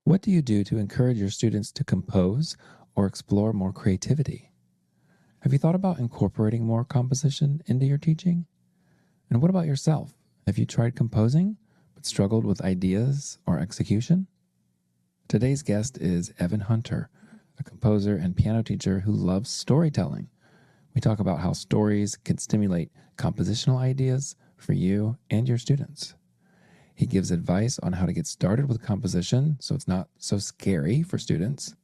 What do you do to encourage your students to compose or explore more creativity? Have you thought about incorporating more composition into your teaching? And what about yourself? Have you tried composing but struggled with ideas or execution? Today's guest is Evan Hunter, a composer and piano teacher who loves storytelling. We talk about how stories can stimulate compositional ideas for you and your students. He gives advice on how to get started with composition so it's not so scary for students.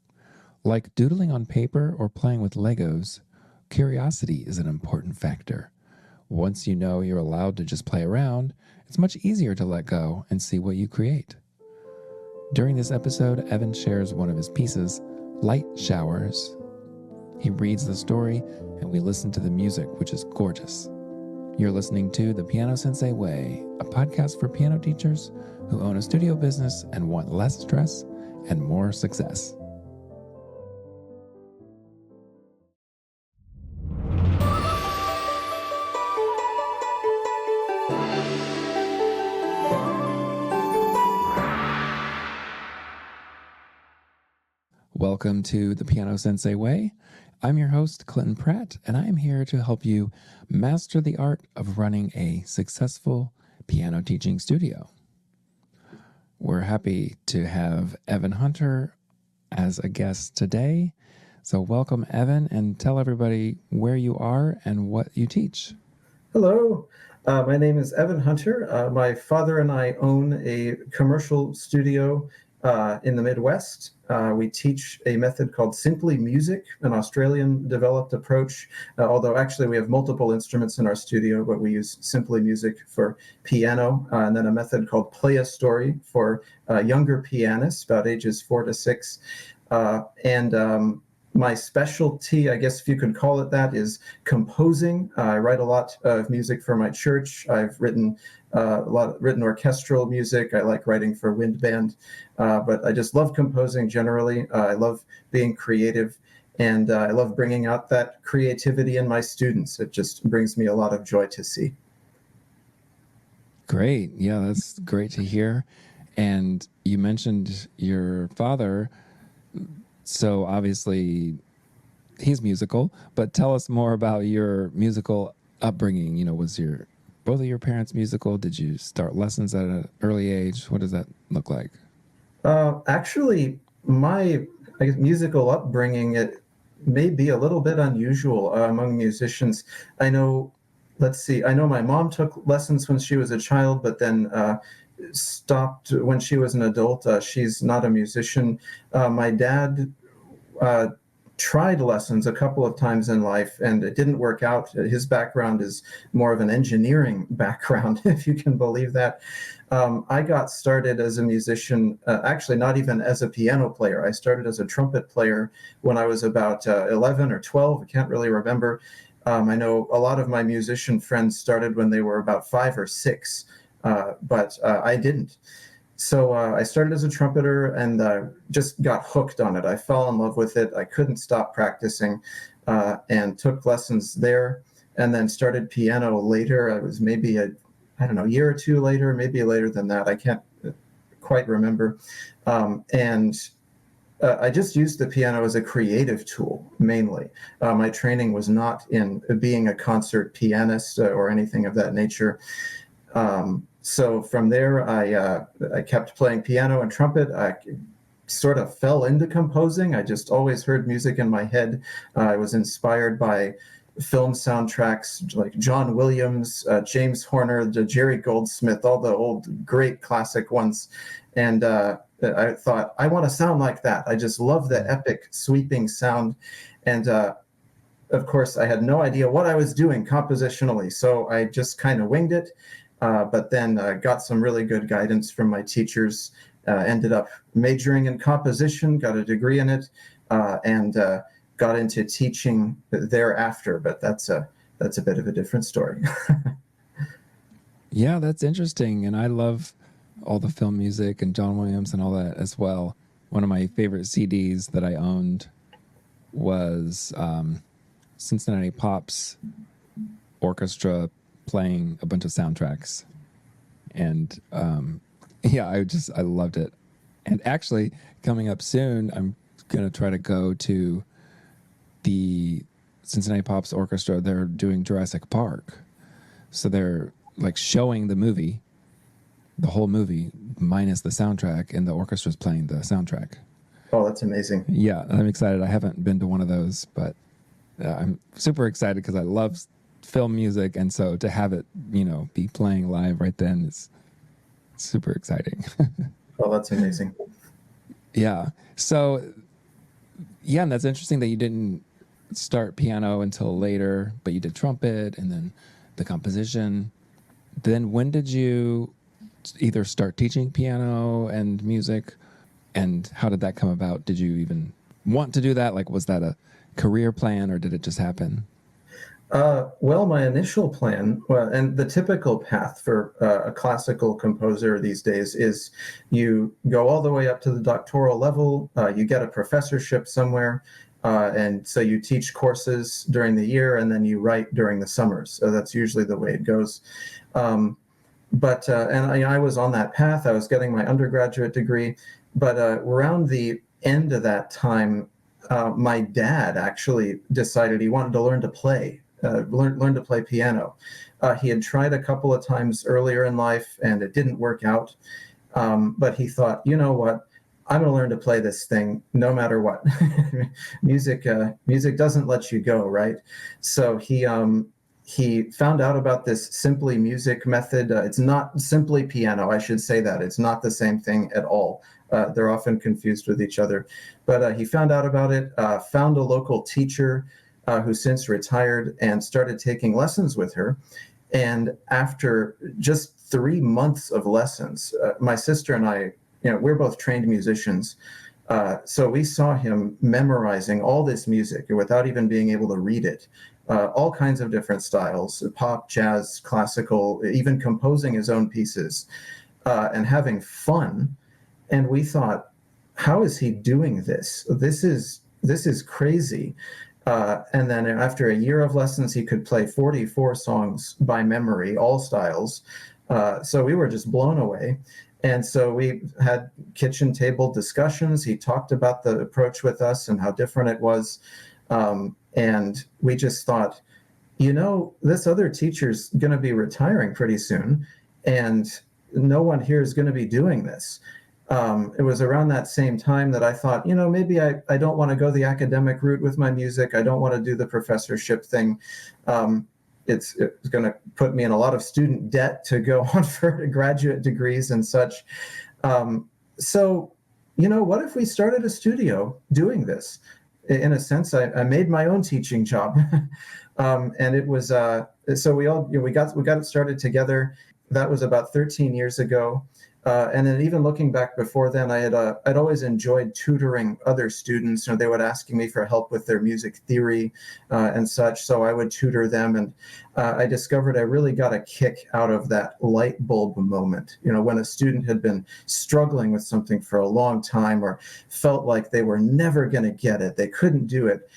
Like doodling on paper or playing with Legos, curiosity is an important factor. Once you know you're allowed to just play around, it's much easier to let go and see what you create. During this episode, Evan shares one of his pieces, Light Showers. He reads the story and we listen to the music, which is gorgeous. You're listening to The Piano Sensei Way, a podcast for piano teachers who own a studio business and want less stress and more success. Welcome to The Piano Sensei Way. I'm your host, Clinton Pratt, and I am here to help you master the art of running a successful piano teaching studio. We're happy to have Evan Hunter as a guest today. So welcome, Evan, and tell everybody where you are and what you teach. Hello, my name is Evan Hunter. My father and I own a commercial studio in the Midwest. We teach a method called Simply Music, an Australian-developed approach, although actually we have multiple instruments in our studio, but we use Simply Music for piano, and then a method called Play a Story for younger pianists, about ages 4 to 6. My specialty, I guess if you could call it that, is composing. I write a lot of music for my church. I've written written orchestral music. I like writing for wind band, but I just love composing generally. I love being creative, and I love bringing out that creativity in my students. It just brings me a lot of joy to see. Great. Yeah, that's great to hear. And you mentioned your father. So obviously he's musical, but tell us more about your musical upbringing. You know, was both of your parents musical? Did you start lessons at an early age? What does that look like? Actually, my musical upbringing, it may be a little bit unusual among musicians. I know, I know my mom took lessons when she was a child, but then stopped when she was an adult. She's not a musician. My dad tried lessons a couple of times in life, and it didn't work out. His background is more of an engineering background, if you can believe that. I got started as a musician, actually not even as a piano player. I started as a trumpet player when I was about 11 or 12. I can't really remember. I know a lot of my musician friends started when they were about 5 or 6. But I didn't. So I started as a trumpeter and just got hooked on it. I fell in love with it. I couldn't stop practicing and took lessons there, and then started piano later. I was maybe a year or two later, maybe later than that. I can't quite remember. I just used the piano as a creative tool, mainly. My training was not in being a concert pianist or anything of that nature. So from there, I kept playing piano and trumpet. I sort of fell into composing. I just always heard music in my head. I was inspired by film soundtracks like John Williams, James Horner, Jerry Goldsmith, all the old great classic ones. And I thought, I want to sound like that. I just love the epic sweeping sound. And of course, I had no idea what I was doing compositionally. So I just kind of winged it. But then got some really good guidance from my teachers, ended up majoring in composition, got a degree in it, and got into teaching thereafter. But that's a bit of a different story. Yeah, that's interesting. And I love all the film music and John Williams and all that as well. One of my favorite CDs that I owned was Cincinnati Pop's orchestra playing a bunch of soundtracks. And I loved it. And actually, coming up soon, I'm going to try to go to the Cincinnati Pops Orchestra. They're doing Jurassic Park. So they're like showing the movie, the whole movie, minus the soundtrack, and the orchestra's playing the soundtrack. Oh, that's amazing. Yeah, I'm excited. I haven't been to one of those, but I'm super excited because I love film music. And so to have it, be playing live right then is super exciting. Oh, that's amazing. Yeah. So, yeah, and that's interesting that you didn't start piano until later, but you did trumpet and then the composition. Then when did you either start teaching piano and music, and how did that come about? Did you even want to do that? Like, was that a career plan or did it just happen? Well, my initial plan, well, and the typical path for a classical composer these days is you go all the way up to the doctoral level, you get a professorship somewhere, and so you teach courses during the year, and then you write during the summers. So that's usually the way it goes. I was on that path. I was getting my undergraduate degree, but around the end of that time, my dad actually decided he wanted to learn to play. Learn to play piano. He had tried a couple of times earlier in life and it didn't work out. But he thought, you know what? I'm going to learn to play this thing no matter what. Music doesn't let you go, right? So he found out about this Simply Music method. It's not simply piano, I should say that. It's not the same thing at all. They're often confused with each other. But he found out about it, found a local teacher who since retired, and started taking lessons with her. And after just 3 months of lessons, my sister and I, we're both trained musicians. So we saw him memorizing all this music without even being able to read it. All kinds of different styles, pop, jazz, classical, even composing his own pieces, and having fun. And we thought, how is he doing this? This is crazy. And then after a year of lessons, he could play 44 songs by memory, all styles. So we were just blown away. And so we had kitchen table discussions. He talked about the approach with us and how different it was. And we just thought, this other teacher's going to be retiring pretty soon, and no one here is going to be doing this. It was around that same time that I thought, maybe I don't want to go the academic route with my music. I don't want to do the professorship thing. It's going to put me in a lot of student debt to go on for graduate degrees and such. So, what if we started a studio doing this? In a sense, I made my own teaching job. And it was, so we got it started together. That was about 13 years ago. And then even looking back before then, I'd always enjoyed tutoring other students. They would ask me for help with their music theory and such. So I would tutor them. And I discovered I really got a kick out of that light bulb moment. When a student had been struggling with something for a long time or felt like they were never going to get it, they couldn't do it.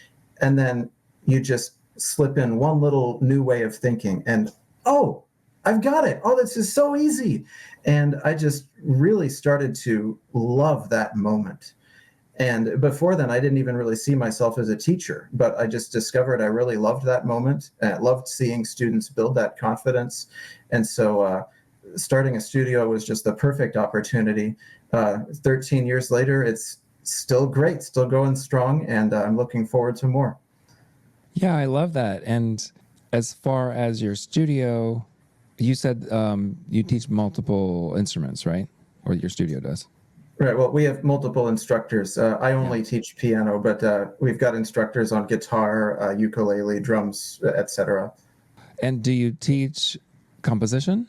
And then you just slip in one little new way of thinking and, oh, I've got it. Oh, this is so easy. And I just really started to love that moment. And before then, I didn't even really see myself as a teacher, but I just discovered I really loved that moment. And I loved seeing students build that confidence. And so starting a studio was just the perfect opportunity. 13 years later, it's still great, still going strong, and I'm looking forward to more. Yeah, I love that. And as far as your studio, you said you teach multiple instruments, right? Or your studio does? Right. Well, we have multiple instructors. I only teach piano, but we've got instructors on guitar, ukulele, drums, etc. And do you teach composition?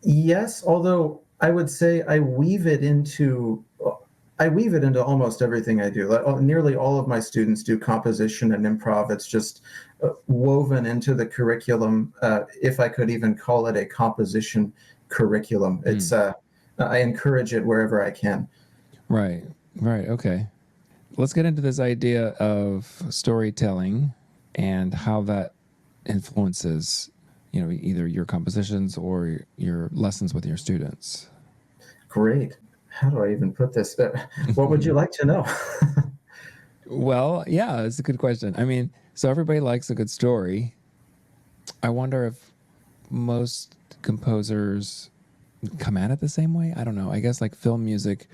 Yes, although I would say I weave it into almost everything I do. Nearly all of my students do composition and improv. It's just woven into the curriculum, if I could even call it a composition curriculum. It's I encourage it wherever I can. Right. Okay. Let's get into this idea of storytelling and how that influences, either your compositions or your lessons with your students. Great. how do I even put this? What would you like to know? Well, yeah, it's a good question. I mean, so everybody likes a good story. I wonder if most composers come at it the same way. I don't know. I guess like film music,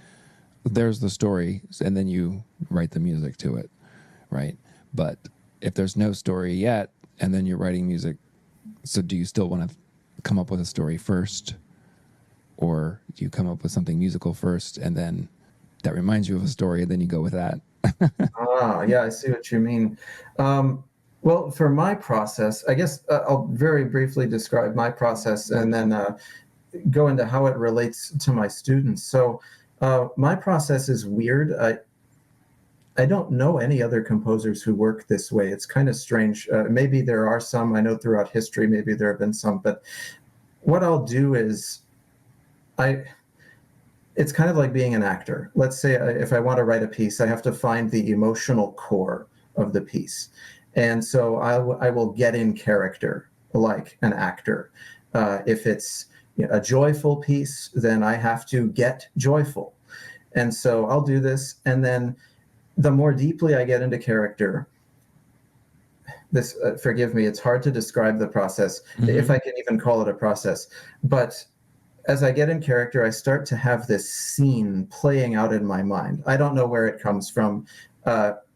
there's the story, and then you write the music to it, right? But if there's no story yet, and then you're writing music, so do you still want to come up with a story first, or do you come up with something musical first, and then that reminds you of a story, and then you go with that? Yeah, I see what you mean. Um, well, for my process, I guess I'll very briefly describe my process and then go into how it relates to my students. So, my process is weird. I don't know any other composers who work this way. It's kind of strange. Maybe there are some. I know throughout history, maybe there have been some. But what I'll do is, I it's kind of like being an actor. Let's say if I want to write a piece, I have to find the emotional core of the piece. And so I will get in character like an actor. If it's a joyful piece, then I have to get joyful. And so I'll do this. And then the more deeply I get into character, this, forgive me, it's hard to describe the process, if I can even call it a process. But as I get in character, I start to have this scene playing out in my mind. I don't know where it comes from.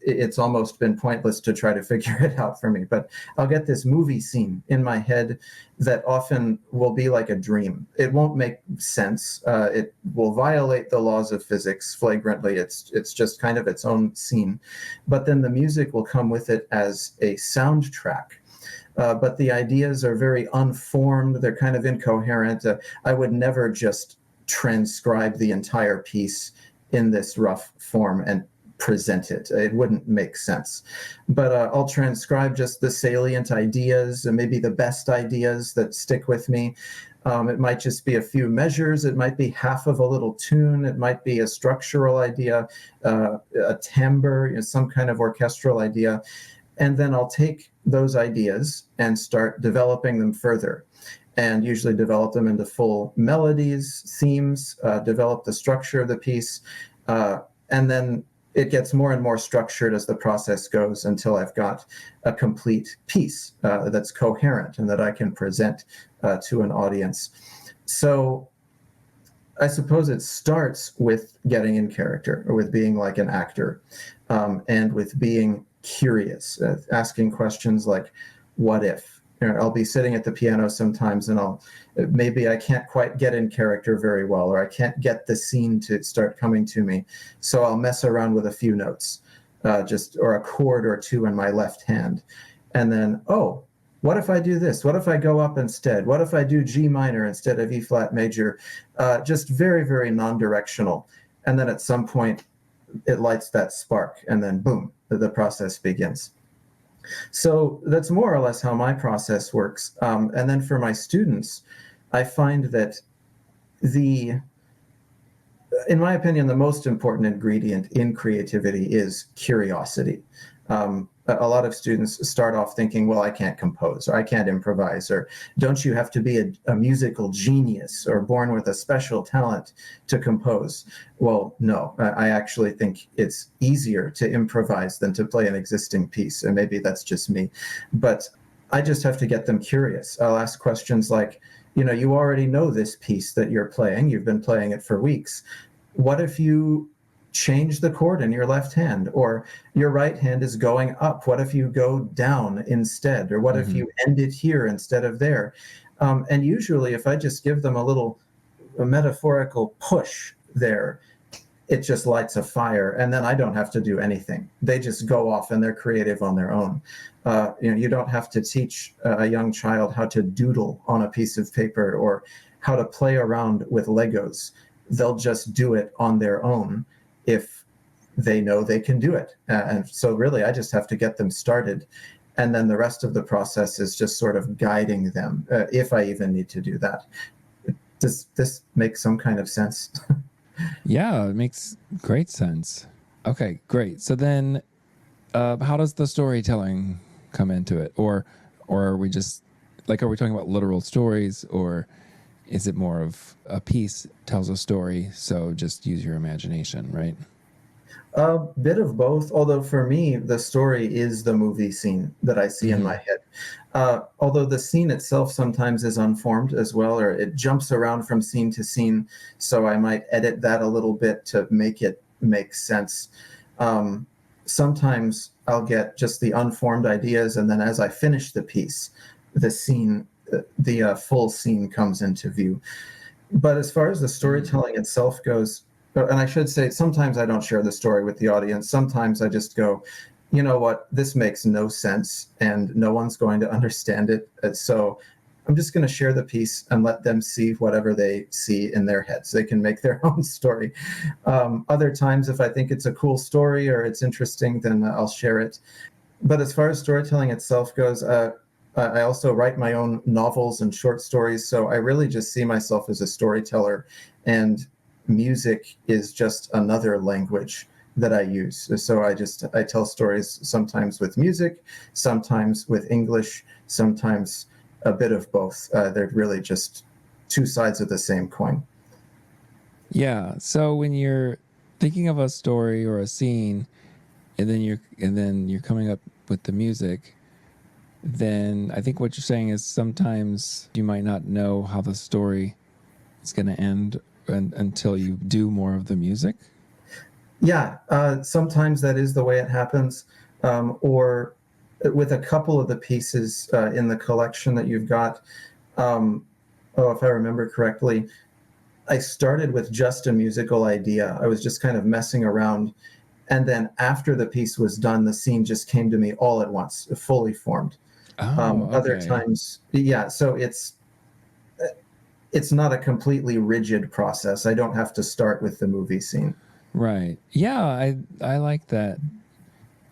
It's almost been pointless to try to figure it out for me, but I'll get this movie scene in my head that often will be like a dream. It won't make sense. It will violate the laws of physics flagrantly. It's just kind of its own scene. But then the music will come with it as a soundtrack. But the ideas are very unformed. They're kind of incoherent. I would never just transcribe the entire piece in this rough form and present it. It wouldn't make sense. But I'll transcribe just the salient ideas and maybe the best ideas that stick with me. It might just be a few measures. It might be half of a little tune. It might be a structural idea, a timbre, some kind of orchestral idea. And then I'll take those ideas and start developing them further, and usually develop them into full melodies, themes, develop the structure of the piece. And then it gets more and more structured as the process goes until I've got a complete piece that's coherent and that I can present to an audience. So I suppose it starts with getting in character, or with being like an actor, and with being curious, asking questions like, what if? I'll be sitting at the piano sometimes and maybe I can't quite get in character very well, or I can't get the scene to start coming to me. So I'll mess around with a few notes, or a chord or two in my left hand. And then, oh, what if I do this? What if I go up instead? What if I do G minor instead of E flat major? Just very, very non-directional. And then at some point, it lights that spark, and then boom, the process begins. So that's more or less how my process works. And then for my students, I find that in my opinion, the most important ingredient in creativity is curiosity. A lot of students start off thinking, well, I can't compose, or I can't improvise, or don't you have to be a musical genius or born with a special talent to compose? Well, no, I actually think it's easier to improvise than to play an existing piece. And maybe that's just me, but I just have to get them curious. I'll ask questions like, you already know this piece that you're playing. You've been playing it for weeks. What if you change the chord in your left hand, or your right hand is going up? What if you go down instead? Or what if you end it here instead of there? And usually if I just give them a metaphorical push there, it just lights a fire, and then I don't have to do anything. They just go off and they're creative on their own. You don't have to teach a young child how to doodle on a piece of paper or how to play around with Legos. They'll just do it on their own if they know they can do it. And so really, I just have to get them started. And then the rest of the process is just sort of guiding them, if I even need to do that. Does this make some kind of sense? Yeah, it makes great sense. Okay, great. So then how does the storytelling come into it? Or are we just, like, are we talking about literal stories, or is it more of a piece tells a story, so just use your imagination, right? A bit of both, although for me, the story is the movie scene that I see in my Mm-hmm. head. Although the scene itself sometimes is unformed as well, or it jumps around from scene to scene, so I might edit that a little bit to make it make sense. Um, Sometimes I'll get just the unformed ideas, and then as I finish the piece, the scene, the full scene comes into view. But as far as the Mm. storytelling itself goes, and I should say, sometimes I don't share the story with the audience. Sometimes I just go, you know what, this makes no sense and no one's going to understand it. So I'm just going to share the piece and let them see whatever they see in their heads. They can make their own story. Other times, if I think it's a cool story or it's interesting, then I'll share it. But as far as storytelling itself goes, I also write my own novels and short stories. So I really just see myself as a storyteller, and music is just another language that I use. So I tell stories sometimes with music, sometimes with English, sometimes a bit of both. They're really just two sides of the same coin. Yeah. So when you're thinking of a story or a scene, and then you're coming up with the music, then I think what you're saying is sometimes you might not know how the story is going to end until you do more of the music. Yeah, sometimes that is the way it happens. Or with a couple of the pieces in the collection that you've got, um, oh, if I remember correctly, I started with just a musical idea. I was just kind of messing around. And then after the piece was done, the scene just came to me all at once, fully formed. Oh, Other okay. times, yeah, so it's not a completely rigid process. I don't have to start with the movie scene. Right. Yeah, I like that.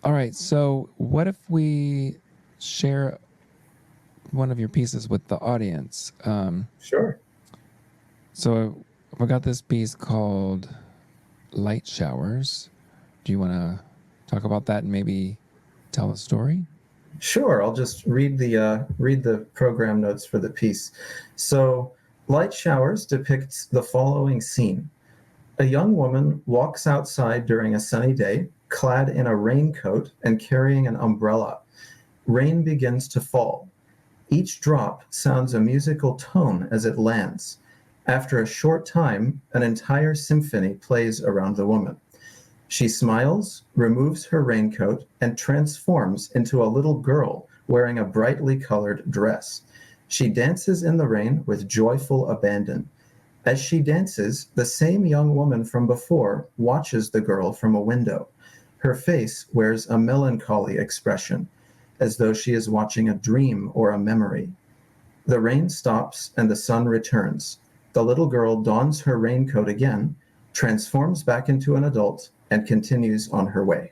All right. So, what if we share one of your pieces with the audience? Sure. So, we got this piece called Light Showers. Do you want to talk about that and maybe tell a story? Sure, I'll just read the program notes for the piece. So, Light Showers depicts the following scene. A young woman walks outside during a sunny day, clad in a raincoat and carrying an umbrella. Rain begins to fall. Each drop sounds a musical tone as it lands. After a short time, an entire symphony plays around the woman. She smiles, removes her raincoat, and transforms into a little girl wearing a brightly colored dress. She dances in the rain with joyful abandon. As she dances, the same young woman from before watches the girl from a window. Her face wears a melancholy expression, as though she is watching a dream or a memory. The rain stops and the sun returns. The little girl dons her raincoat again, transforms back into an adult, and continues on her way.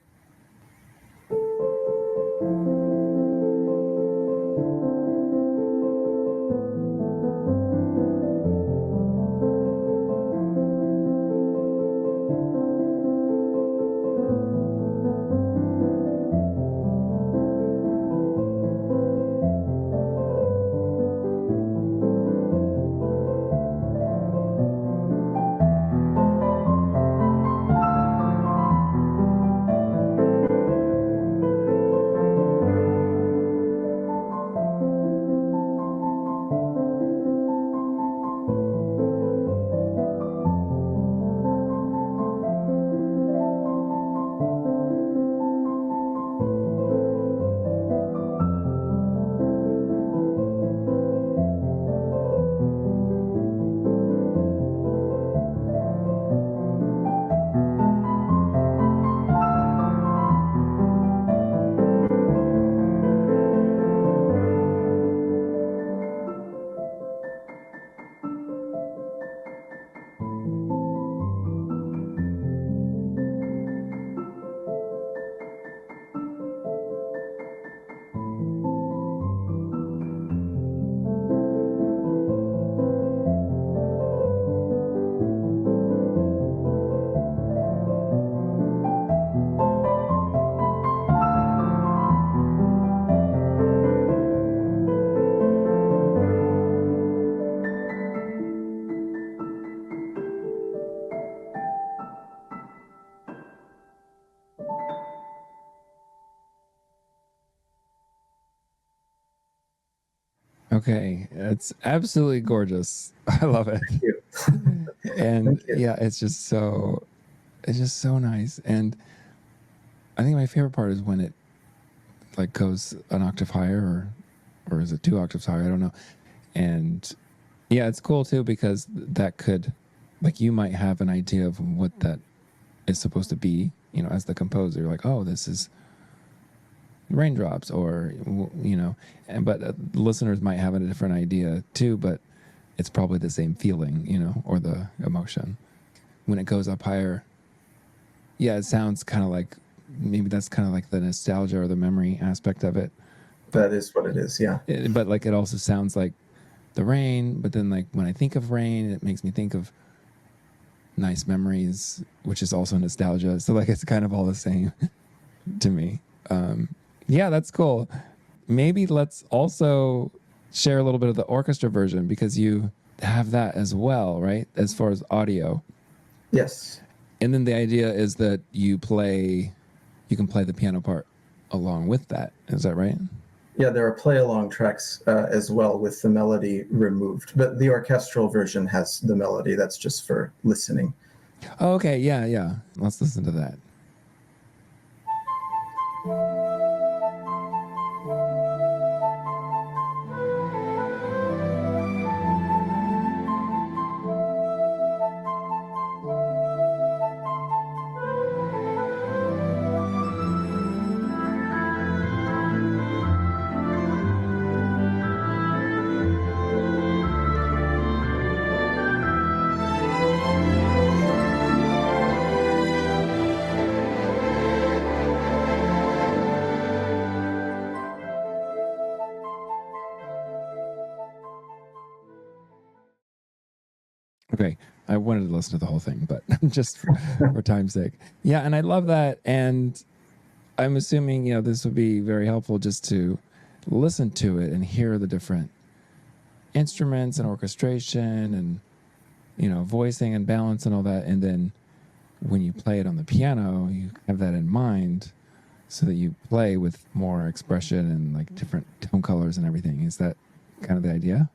Okay, it's absolutely gorgeous. I love it. Thank you. And Thank you. yeah, it's just so nice. And I think my favorite part is when it like goes an octave higher, or is it 2 octaves higher? I don't know. And yeah, it's cool too because that could, like, you might have an idea of what that is supposed to be, as the composer. Like, oh, this is raindrops, or but listeners might have a different idea too, but it's probably the same feeling, or the emotion. When it goes up higher, yeah, it sounds kind of like, maybe that's kind of like the nostalgia or the memory aspect of it. But That is what it is. Yeah. but like it also sounds like the rain. But then, like, when I think of rain, it makes me think of nice memories, which is also nostalgia. So like it's kind of all the same to me. Yeah, that's cool. Maybe let's also share a little bit of the orchestra version, because you have that as well, right? As far as audio. Yes. And then the idea is that you can play the piano part along with that. Is that right? Yeah, there are play-along tracks as well with the melody removed, but the orchestral version has the melody. That's just for listening. Oh, okay. Yeah, yeah. Let's listen to that. Okay. I wanted to listen to the whole thing, but just for time's sake. Yeah, and I love that. And I'm assuming, this would be very helpful just to listen to it and hear the different instruments and orchestration and, voicing and balance and all that. And then when you play it on the piano, you have that in mind so that you play with more expression and like different tone colors and everything. Is that kind of the idea?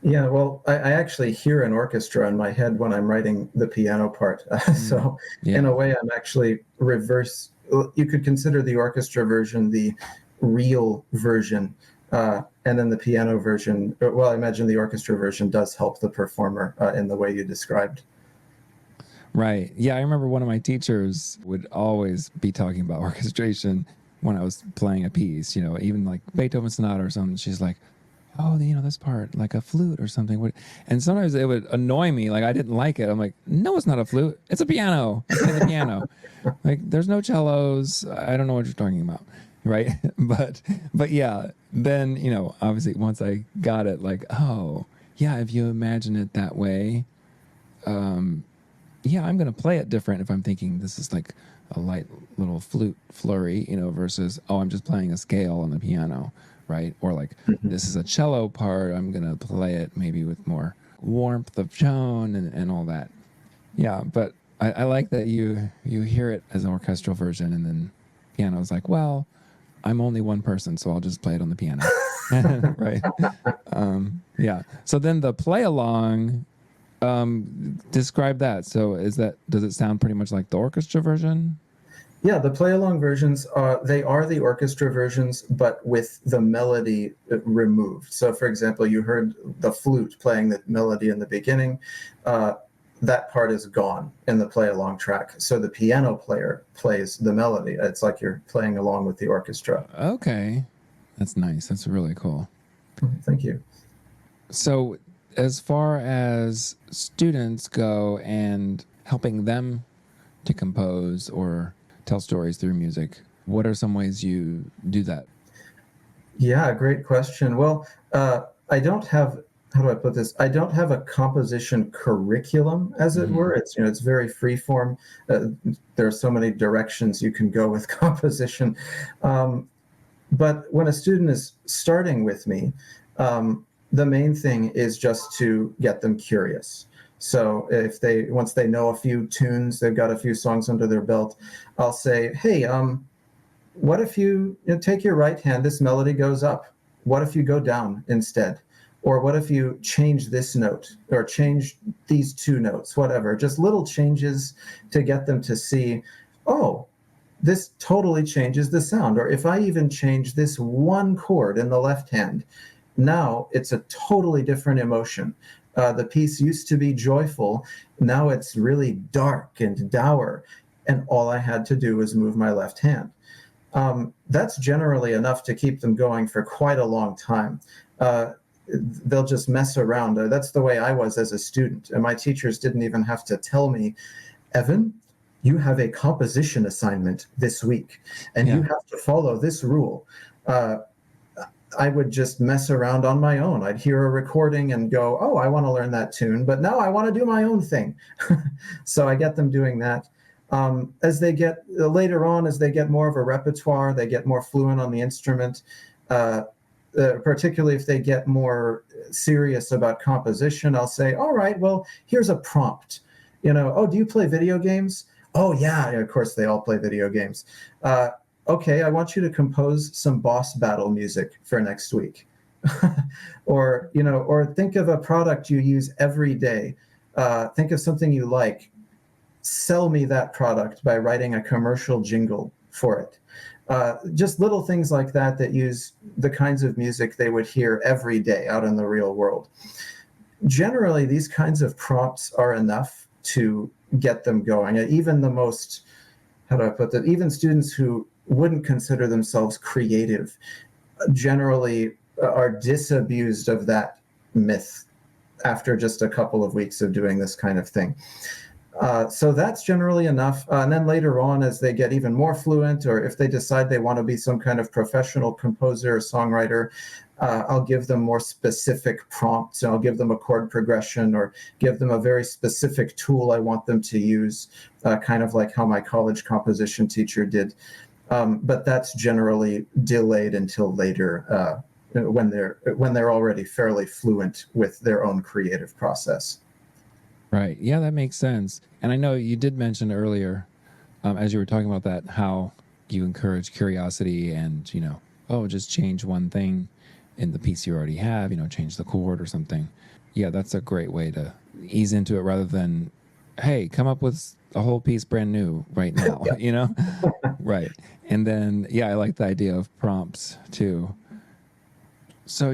Yeah, well, I actually hear an orchestra in my head when I'm writing the piano part. So, in Yeah. a way, I'm actually reverse. You could consider the orchestra version the real version, and then the piano version. Well, I imagine the orchestra version does help the performer in the way you described. Right. Yeah, I remember one of my teachers would always be talking about orchestration when I was playing a piece, even like Beethoven sonata or something. She's like, oh, this part, like a flute or something. And sometimes it would annoy me. Like I didn't like it. I'm like, no, it's not a flute. It's a piano. I'm playing the piano. Like there's no cellos. I don't know what you're talking about. Right. but yeah, then, obviously once I got it, like, oh, yeah, if you imagine it that way, yeah, I'm going to play it different if I'm thinking this is like a light little flute flurry, versus, oh, I'm just playing a scale on the piano, right? Or like, Mhm. this is a cello part, I'm going to play it maybe with more warmth of tone and all that. Yeah, but I like that you hear it as an orchestral version, and then piano's like, well, I'm only one person, so I'll just play it on the piano. Right. Yeah. So then the play along, describe that. So does it sound pretty much like the orchestra version? Yeah, the play along versions they are the orchestra versions, but with the melody removed. So, for example, you heard the flute playing the melody in the beginning. That part is gone in the play along track. So the piano player plays the melody. It's like you're playing along with the orchestra. Okay. That's nice. That's really cool. Thank you. So, as far as students go and helping them to compose or tell stories through music, what are some ways you do that? Yeah, great question. Well, I don't have, how do I put this? I don't have a composition curriculum, as it Mm-hmm. were. It's very free form. There are so many directions you can go with composition. Um, but when a student is starting with me, the main thing is just to get them curious. So once they know a few tunes, they've got a few songs under their belt, I'll say, hey, what if you take your right hand, this melody goes up. What if you go down instead? Or what if you change this note or change these two notes, whatever, just little changes to get them to see, oh, this totally changes the sound. Or if I even change this one chord in the left hand, now it's a totally different emotion. The piece used to be joyful. Now it's really dark and dour. And all I had to do was move my left hand. That's generally enough to keep them going for quite a long time. They'll just mess around. That's the way I was as a student. And my teachers didn't even have to tell me, Evan, you have a composition assignment this week, and you have to follow this rule. I would just mess around on my own. I'd hear a recording and go, oh, I want to learn that tune, but now I want to do my own thing. So I get them doing that. As they get later on, as they get more of a repertoire, they get more fluent on the instrument, particularly if they get more serious about composition, I'll say, all right, well, here's a prompt. Oh, do you play video games? Oh, yeah, of course, they all play video games. Okay, I want you to compose some boss battle music for next week. Or think of a product you use every day. Think of something you like. Sell me that product by writing a commercial jingle for it. Just little things like that use the kinds of music they would hear every day out in the real world. Generally, these kinds of prompts are enough to get them going. Even the most, how do I put that? Even students who wouldn't consider themselves creative generally are disabused of that myth after just a couple of weeks of doing this kind of thing. So that's generally enough. And then later on, as they get even more fluent, or if they decide they want to be some kind of professional composer or songwriter, I'll give them more specific prompts. And I'll give them a chord progression or give them a very specific tool I want them to use, kind of like how my college composition teacher did. But that's generally delayed until later, when they're already fairly fluent with their own creative process. Right. Yeah, that makes sense. And I know you did mention earlier, as you were talking about that, how you encourage curiosity and, just change one thing in the piece you already have, change the chord or something. Yeah, that's a great way to ease into it rather than, hey, come up with a whole piece brand new right now, Right. And then, I like the idea of prompts too. So,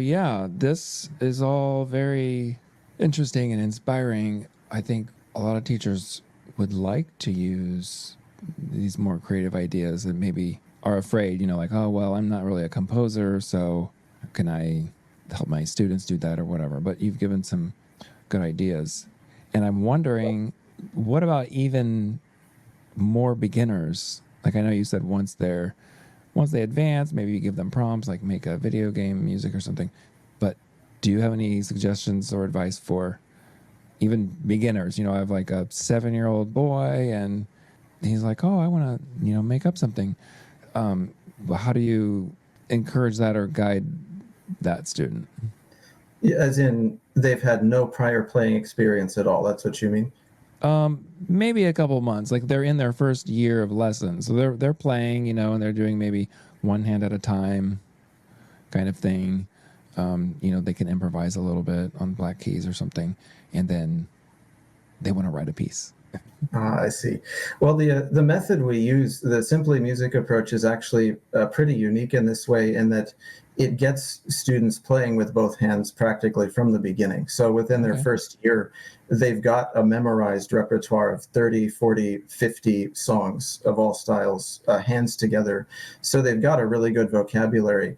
this is all very interesting and inspiring. I think a lot of teachers would like to use these more creative ideas and maybe are afraid, like, oh, well, I'm not really a composer, so can I help my students do that or whatever? But you've given some good ideas. And I'm wondering, what about even more beginners? Like I know you said once they advance, maybe you give them prompts, like make a video game music or something. But do you have any suggestions or advice for even beginners? I have like a 7-year-old boy and he's like, oh, I want to, make up something. How do you encourage that or guide that student? Yeah, as in they've had no prior playing experience at all. That's what you mean? Maybe a couple months. Like they're in their first year of lessons. So they're playing, and they're doing maybe one hand at a time kind of thing. They can improvise a little bit on black keys or something, and then they want to write a piece. I see. Well, the method we use, the Simply Music approach, is actually pretty unique in this way, in that it gets students playing with both hands practically from the beginning. So within their first year, they've got a memorized repertoire of 30, 40, 50 songs of all styles, hands together. So they've got a really good vocabulary,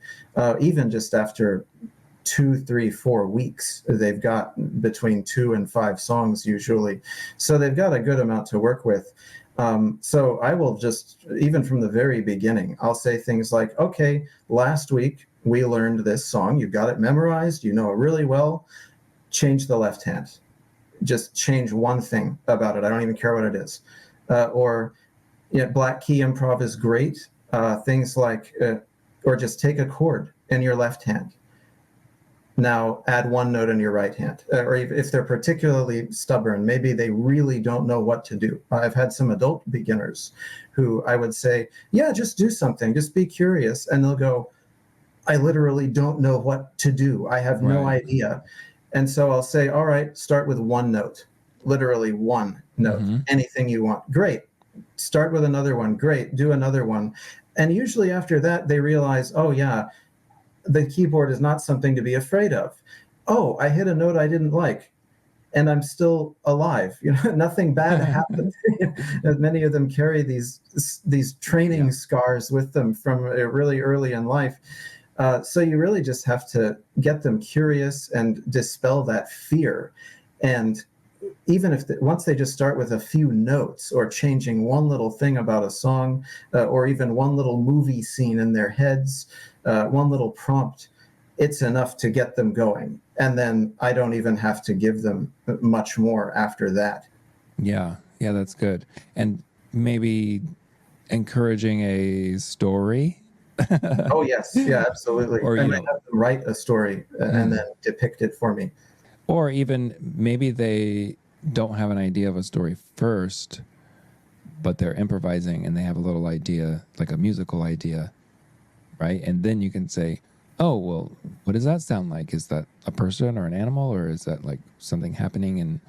even just after 2, 3, 4 weeks. They've got between 2 and 5 songs usually. So they've got a good amount to work with. So I will just, even from the very beginning, I'll say things like, okay, last week we learned this song. You've got it memorized. You know it really well. Change the left hand. Just change one thing about it. I don't even care what it is. Black key improv is great. Things like, or just take a chord in your left hand. Now add one note in your right hand. Or if they're particularly stubborn, maybe they really don't know what to do. I've had some adult beginners who I would say, yeah, just do something, just be curious. And they'll go, I literally don't know what to do. I have no Right. idea. And so I'll say, all right, start with one note, literally one note, Mm-hmm. anything you want. Great. Start with another one. Great. Do another one. And usually after that, they realize, oh, yeah, the keyboard is not something to be afraid of. Oh, I hit a note I didn't like, and I'm still alive. Nothing bad happened. Many of them carry these training Yeah. scars with them from really early in life. So you really just have to get them curious and dispel that fear. And even if once they just start with a few notes or changing one little thing about a song, or even one little movie scene in their heads, one little prompt, it's enough to get them going. And then I don't even have to give them much more after that. Yeah. Yeah, that's good. And maybe encouraging a story. Oh yes, yeah, absolutely. Or, I you might know, have them write a story and then depict it for me. or even maybe they don't have an idea of a story first, but they're improvising and they have a little idea, like a musical idea, right? And then you can say, oh, well, what does that sound like? Is that a person or an animal, or is that like something happening in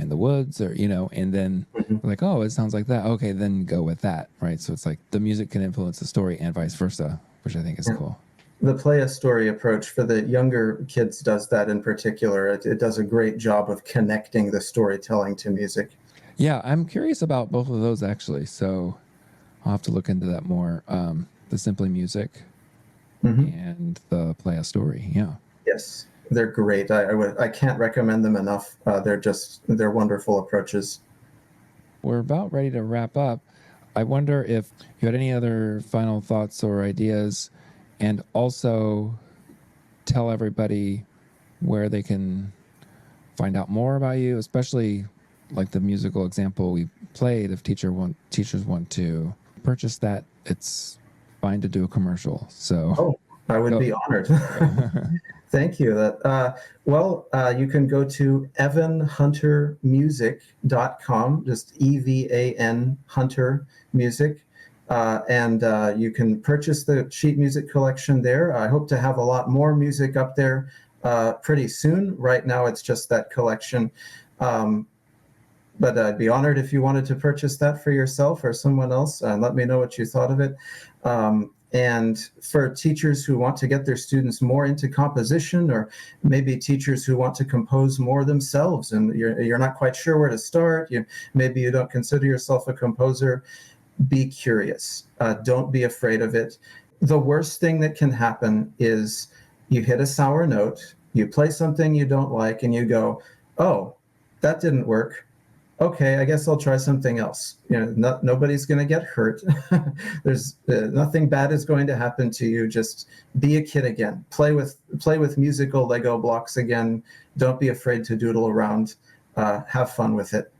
the woods, or, and then Mhm. like, oh, it sounds like that. Okay, then go with that, right? So it's like the music can influence the story and vice versa, which I think is Yeah. cool. The play a story approach for the younger kids does that in particular. It does a great job of connecting the storytelling to music. Yeah, I'm curious about both of those actually. So I'll have to look into that more. The Simply Music Hmm. and the Play a Story. Yeah. Yes, they're great. I can't recommend them enough. They're wonderful approaches. We're about ready to wrap up. I wonder if you had any other final thoughts or ideas, and also tell everybody where they can find out more about you, especially like the musical example we played. If teachers want to purchase that, it's fine to do a commercial. So Oh, I would go. be honored. Thank you. You can go to evanhuntermusic.com, just EVAN Hunter Music, and you can purchase the sheet music collection there. I hope to have a lot more music up there pretty soon. Right now, it's just that collection. Um, but I'd be honored if you wanted to purchase that for yourself or someone else. Let me know what you thought of it. And for teachers who want to get their students more into composition, or maybe teachers who want to compose more themselves, and you're not quite sure where to start, maybe you don't consider yourself a composer, be curious. Don't be afraid of it. The worst thing that can happen is you hit a sour note, you play something you don't like, and you go, oh, that didn't work. Okay, I guess I'll try something else. Nobody's going to get hurt. There's nothing bad is going to happen to you. Just be a kid again. Play with musical Lego blocks again. Don't be afraid to doodle around. Have fun with it.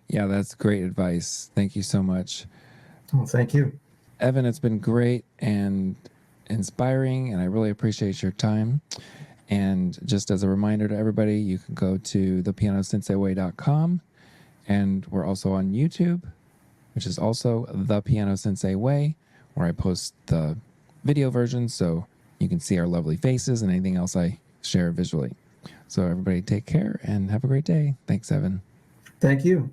Yeah, that's great advice. Thank you so much. Well, thank you. Evan, it's been great and inspiring, and I really appreciate your time. And just as a reminder to everybody, you can go to thepianosenseiway.com, and we're also on YouTube, which is also The Piano Sensei Way, where I post the video version so you can see our lovely faces and anything else I share visually. So everybody take care and have a great day. Thanks, Evan. Thank you.